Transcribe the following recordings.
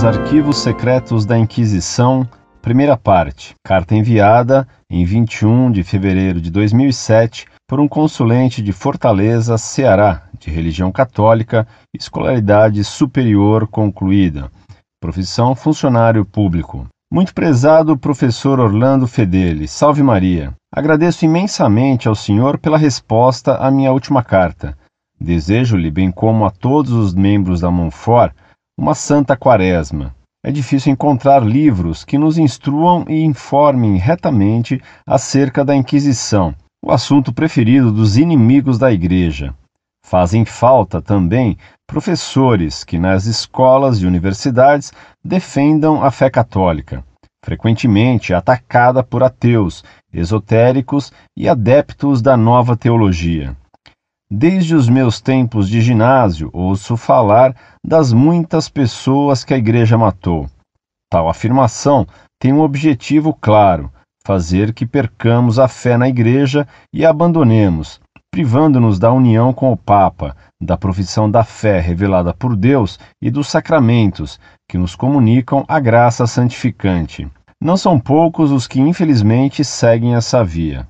Os Arquivos Secretos da Inquisição, primeira parte. Carta enviada em 21 de fevereiro de 2007 por um consulente de Fortaleza, Ceará, de religião católica, escolaridade superior concluída. Profissão funcionário público. Muito prezado professor Orlando Fedeli, salve Maria. Agradeço imensamente ao senhor pela resposta à minha última carta. Desejo-lhe, bem como a todos os membros da Monfort, uma santa quaresma. É difícil encontrar livros que nos instruam e informem retamente acerca da Inquisição, o assunto preferido dos inimigos da Igreja. Fazem falta também professores que nas escolas e universidades defendam a fé católica, frequentemente atacada por ateus, esotéricos e adeptos da nova teologia. Desde os meus tempos de ginásio, ouço falar das muitas pessoas que a Igreja matou. Tal afirmação tem um objetivo claro: fazer que percamos a fé na Igreja e a abandonemos, privando-nos da união com o Papa, da profissão da fé revelada por Deus e dos sacramentos, que nos comunicam a graça santificante. Não são poucos os que infelizmente seguem essa via.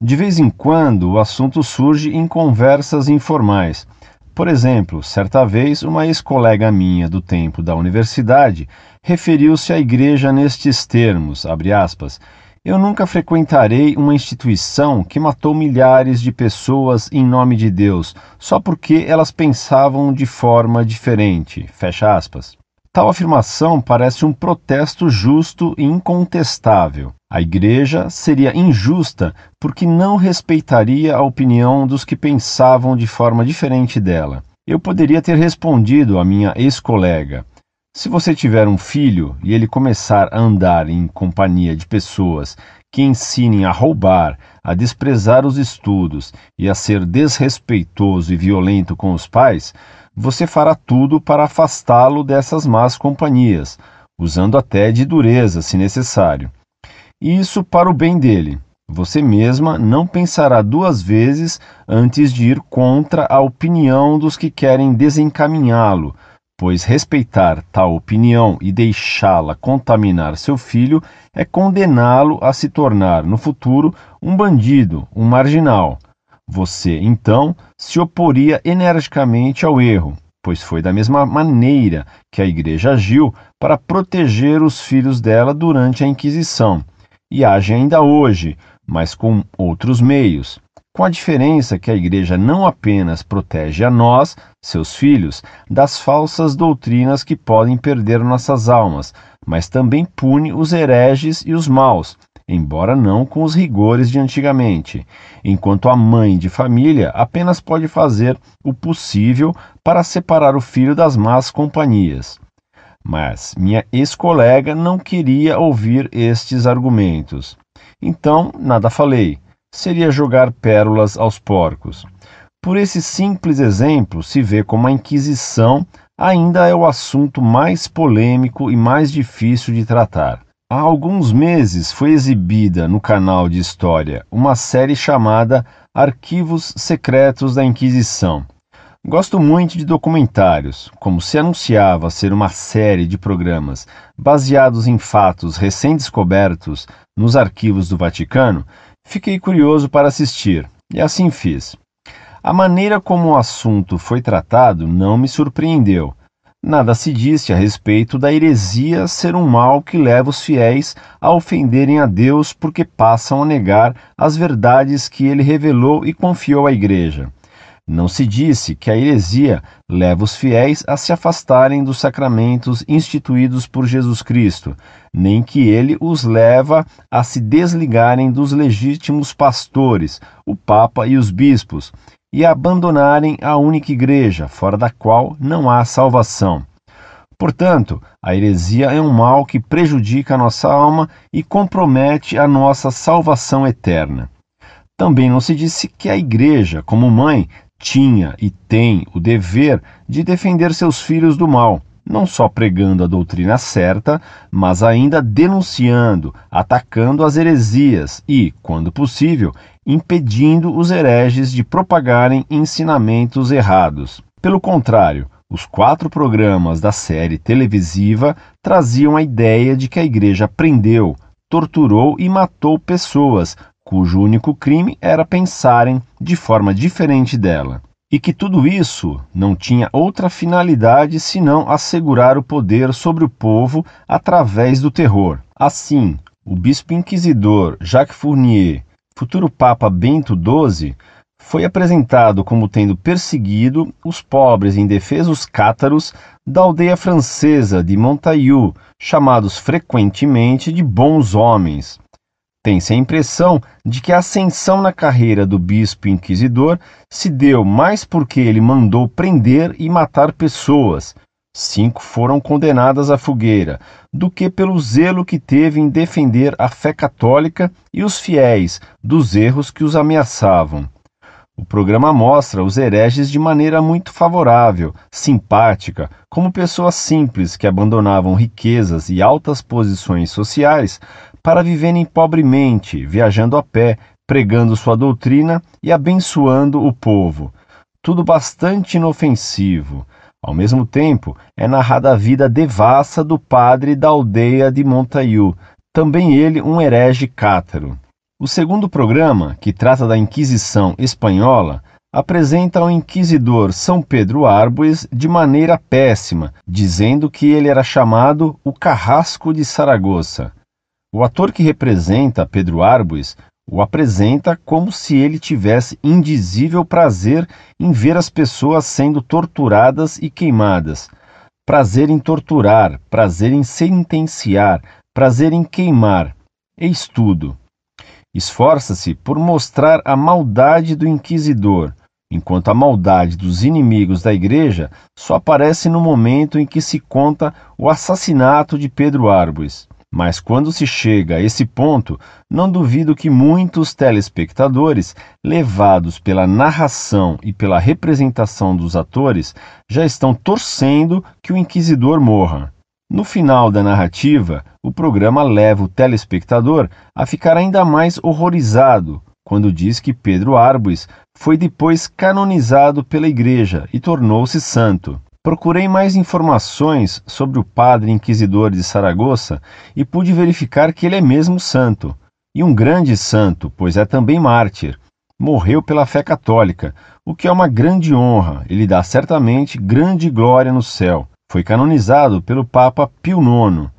De vez em quando, o assunto surge em conversas informais. Por exemplo, certa vez, uma ex-colega minha do tempo da universidade referiu-se à Igreja nestes termos, abre aspas, eu nunca frequentarei uma instituição que matou milhares de pessoas em nome de Deus, só porque elas pensavam de forma diferente, fecha aspas. Tal afirmação parece um protesto justo e incontestável. A Igreja seria injusta porque não respeitaria a opinião dos que pensavam de forma diferente dela. Eu poderia ter respondido à minha ex-colega: se você tiver um filho e ele começar a andar em companhia de pessoas que ensinem a roubar, a desprezar os estudos e a ser desrespeitoso e violento com os pais, você fará tudo para afastá-lo dessas más companhias, usando até de dureza, se necessário. E isso para o bem dele. Você mesma não pensará duas vezes antes de ir contra a opinião dos que querem desencaminhá-lo, pois respeitar tal opinião e deixá-la contaminar seu filho é condená-lo a se tornar, no futuro, um bandido, um marginal. Você, então, se oporia energicamente ao erro, pois foi da mesma maneira que a Igreja agiu para proteger os filhos dela durante a Inquisição, e age ainda hoje, mas com outros meios, com a diferença que a Igreja não apenas protege a nós, seus filhos, das falsas doutrinas que podem perder nossas almas, mas também pune os hereges e os maus, embora não com os rigores de antigamente, enquanto a mãe de família apenas pode fazer o possível para separar o filho das más companhias. Mas minha ex-colega não queria ouvir estes argumentos. Então, nada falei. Seria jogar pérolas aos porcos. Por esse simples exemplo, se vê como a Inquisição ainda é o assunto mais polêmico e mais difícil de tratar. Há alguns meses foi exibida no canal de História uma série chamada Arquivos Secretos da Inquisição. Gosto muito de documentários. Como se anunciava ser uma série de programas baseados em fatos recém-descobertos nos arquivos do Vaticano, fiquei curioso para assistir, e assim fiz. A maneira como o assunto foi tratado não me surpreendeu. Nada se disse a respeito da heresia ser um mal que leva os fiéis a ofenderem a Deus porque passam a negar as verdades que ele revelou e confiou à Igreja. Não se disse que a heresia leva os fiéis a se afastarem dos sacramentos instituídos por Jesus Cristo, nem que ele os leva a se desligarem dos legítimos pastores, o Papa e os bispos, e a abandonarem a única Igreja, fora da qual não há salvação. Portanto, a heresia é um mal que prejudica a nossa alma e compromete a nossa salvação eterna. Também não se disse que a Igreja, como mãe, tinha e tem o dever de defender seus filhos do mal, não só pregando a doutrina certa, mas ainda denunciando, atacando as heresias e, quando possível, impedindo os hereges de propagarem ensinamentos errados. Pelo contrário, Os 4 programas da série televisiva traziam a ideia de que a Igreja prendeu, torturou e matou pessoas, cujo único crime era pensarem de forma diferente dela. E que tudo isso não tinha outra finalidade senão assegurar o poder sobre o povo através do terror. Assim, o bispo inquisidor Jacques Fournier, futuro Papa Bento XII, foi apresentado como tendo perseguido os pobres e indefesos cátaros da aldeia francesa de Montaillou, chamados frequentemente de bons homens. Tem-se a impressão de que a ascensão na carreira do bispo inquisidor se deu mais porque ele mandou prender e matar pessoas, 5 foram condenadas à fogueira, do que pelo zelo que teve em defender a fé católica e os fiéis dos erros que os ameaçavam. O programa mostra os hereges de maneira muito favorável, simpática, como pessoas simples que abandonavam riquezas e altas posições sociais para viverem pobremente, viajando a pé, pregando sua doutrina e abençoando o povo. Tudo bastante inofensivo. Ao mesmo tempo, é narrada a vida devassa do padre da aldeia de Montaillou, também ele um herege cátaro. O segundo programa, que trata da Inquisição espanhola, apresenta o inquisidor São Pedro Arbues de maneira péssima, dizendo que ele era chamado o Carrasco de Saragoça. O ator que representa Pedro Arbues o apresenta como se ele tivesse indizível prazer em ver as pessoas sendo torturadas e queimadas. Prazer em torturar, prazer em sentenciar, prazer em queimar. Eis tudo. Esforça-se por mostrar a maldade do inquisidor, enquanto a maldade dos inimigos da Igreja só aparece no momento em que se conta o assassinato de Pedro Arbues. Mas quando se chega a esse ponto, não duvido que muitos telespectadores, levados pela narração e pela representação dos atores, já estão torcendo que o inquisidor morra. No final da narrativa, o programa leva o telespectador a ficar ainda mais horrorizado quando diz que Pedro Arbues foi depois canonizado pela Igreja e tornou-se santo. Procurei mais informações sobre o padre inquisidor de Saragoça e pude verificar que ele é mesmo santo, e um grande santo, pois é também mártir. Morreu pela fé católica, o que é uma grande honra e lhe dá certamente grande glória no céu. Foi canonizado pelo Papa Pio IX,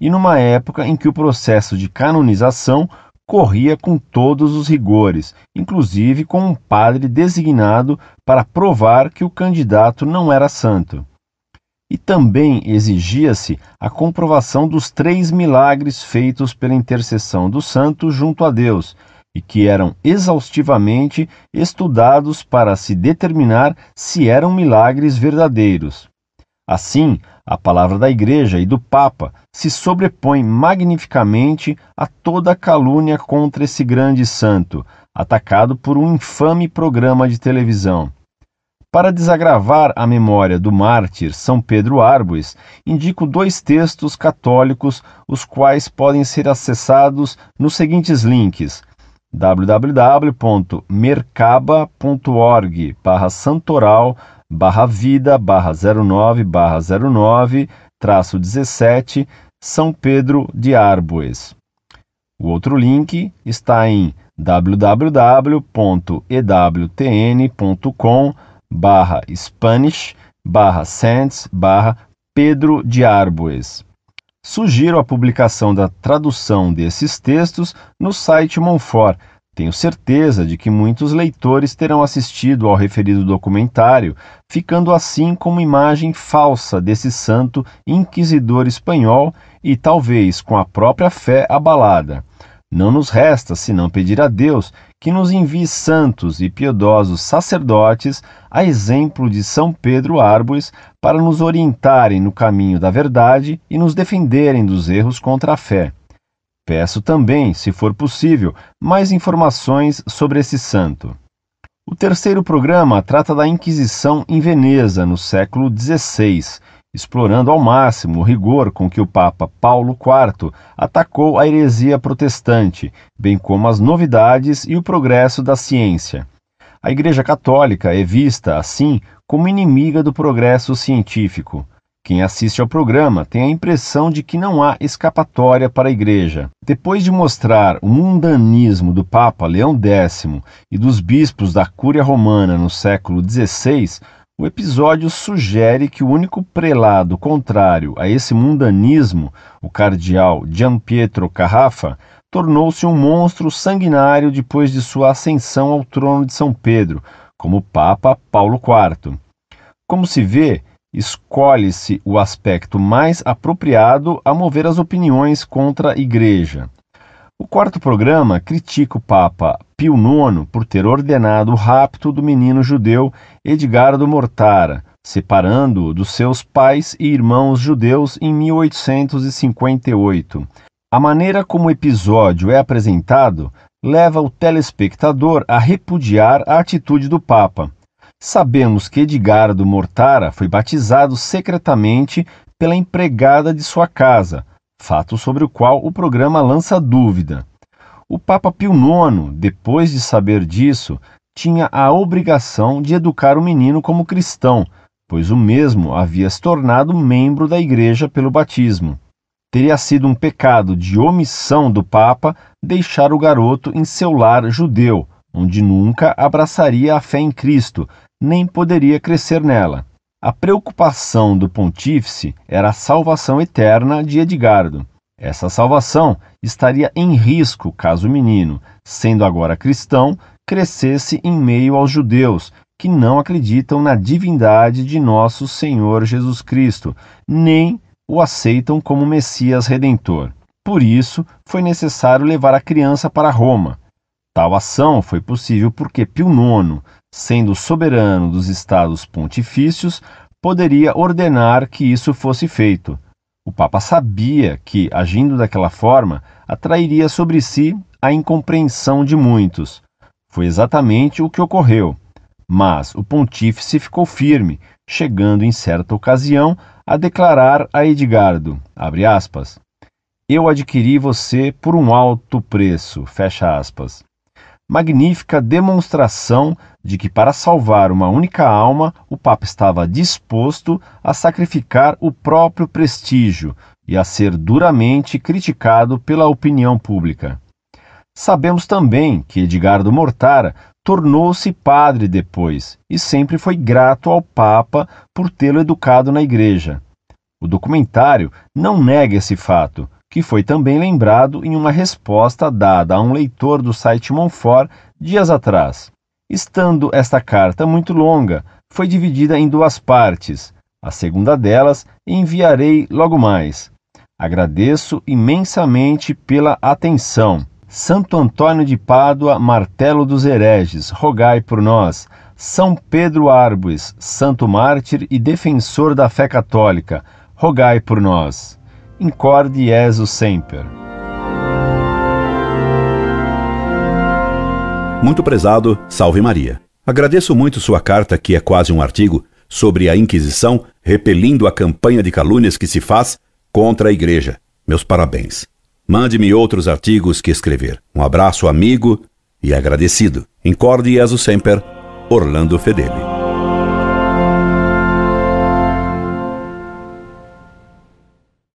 e numa época em que o processo de canonização corria com todos os rigores, inclusive com um padre designado para provar que o candidato não era santo. E também exigia-se a comprovação dos 3 milagres feitos pela intercessão do santo junto a Deus, e que eram exaustivamente estudados para se determinar se eram milagres verdadeiros. Assim, a palavra da Igreja e do Papa se sobrepõe magnificamente a toda a calúnia contra esse grande santo, atacado por um infame programa de televisão. Para desagravar a memória do mártir São Pedro Arbues, indico 2 textos católicos, os quais podem ser acessados nos seguintes links: www.mercaba.org/santoral/vida/09/17 São Pedro de Arbues. O outro link está em www.ewtn.com/spanish/saints/Pedro de Arbues. Sugiro a publicação da tradução desses textos no site Monfort. Tenho certeza de que muitos leitores terão assistido ao referido documentário, ficando assim com uma imagem falsa desse santo inquisidor espanhol e talvez com a própria fé abalada. Não nos resta senão pedir a Deus que nos envie santos e piedosos sacerdotes, a exemplo de São Pedro Arbues, para nos orientarem no caminho da verdade e nos defenderem dos erros contra a fé. Peço também, se for possível, mais informações sobre esse santo. O terceiro programa trata da Inquisição em Veneza, no século XVI, explorando ao máximo o rigor com que o Papa Paulo IV atacou a heresia protestante, bem como as novidades e o progresso da ciência. A Igreja Católica é vista, assim, como inimiga do progresso científico. Quem assiste ao programa tem a impressão de que não há escapatória para a Igreja. Depois de mostrar o mundanismo do Papa Leão X e dos bispos da Cúria Romana no século XVI, o episódio sugere que o único prelado contrário a esse mundanismo, o cardeal Gianpietro Carraffa, tornou-se um monstro sanguinário depois de sua ascensão ao trono de São Pedro, como Papa Paulo IV. Como se vê, escolhe-se o aspecto mais apropriado a mover as opiniões contra a Igreja. O quarto programa critica o Papa Pio IX por ter ordenado o rapto do menino judeu Edgardo Mortara, separando-o dos seus pais e irmãos judeus em 1858. A maneira como o episódio é apresentado leva o telespectador a repudiar a atitude do Papa. Sabemos que Edgardo Mortara foi batizado secretamente pela empregada de sua casa, fato sobre o qual o programa lança dúvida. O Papa Pio IX, depois de saber disso, tinha a obrigação de educar o menino como cristão, pois o mesmo havia se tornado membro da Igreja pelo batismo. Teria sido um pecado de omissão do Papa deixar o garoto em seu lar judeu, onde nunca abraçaria a fé em Cristo, nem poderia crescer nela. A preocupação do pontífice era a salvação eterna de Edgardo. Essa salvação estaria em risco caso o menino, sendo agora cristão, crescesse em meio aos judeus, que não acreditam na divindade de nosso Senhor Jesus Cristo, nem o aceitam como Messias Redentor. Por isso, foi necessário levar a criança para Roma. Tal ação foi possível porque Pio IX, sendo soberano dos estados pontifícios, poderia ordenar que isso fosse feito. O Papa sabia que, agindo daquela forma, atrairia sobre si a incompreensão de muitos. Foi exatamente o que ocorreu. Mas o pontífice ficou firme, chegando em certa ocasião a declarar a Edgardo, abre aspas, "Eu adquiri você por um alto preço", fecha aspas. Magnífica demonstração de que para salvar uma única alma, o Papa estava disposto a sacrificar o próprio prestígio e a ser duramente criticado pela opinião pública. Sabemos também que Edgardo Mortara tornou-se padre depois e sempre foi grato ao Papa por tê-lo educado na Igreja. O documentário não nega esse fato, que foi também lembrado em uma resposta dada a um leitor do site Monfort dias atrás. Estando esta carta muito longa, foi dividida em duas partes. A segunda delas enviarei logo mais. Agradeço imensamente pela atenção. Santo Antônio de Pádua, martelo dos hereges, rogai por nós. São Pedro Arbues, santo mártir e defensor da fé católica, rogai por nós. Incorde Jesus Semper. Muito prezado, salve Maria. Agradeço muito sua carta, que é quase um artigo, sobre a Inquisição, repelindo a campanha de calúnias que se faz contra a Igreja. Meus parabéns. Mande-me outros artigos que escrever. Um abraço amigo e agradecido. Incorde Jesus Semper, Orlando Fedeli.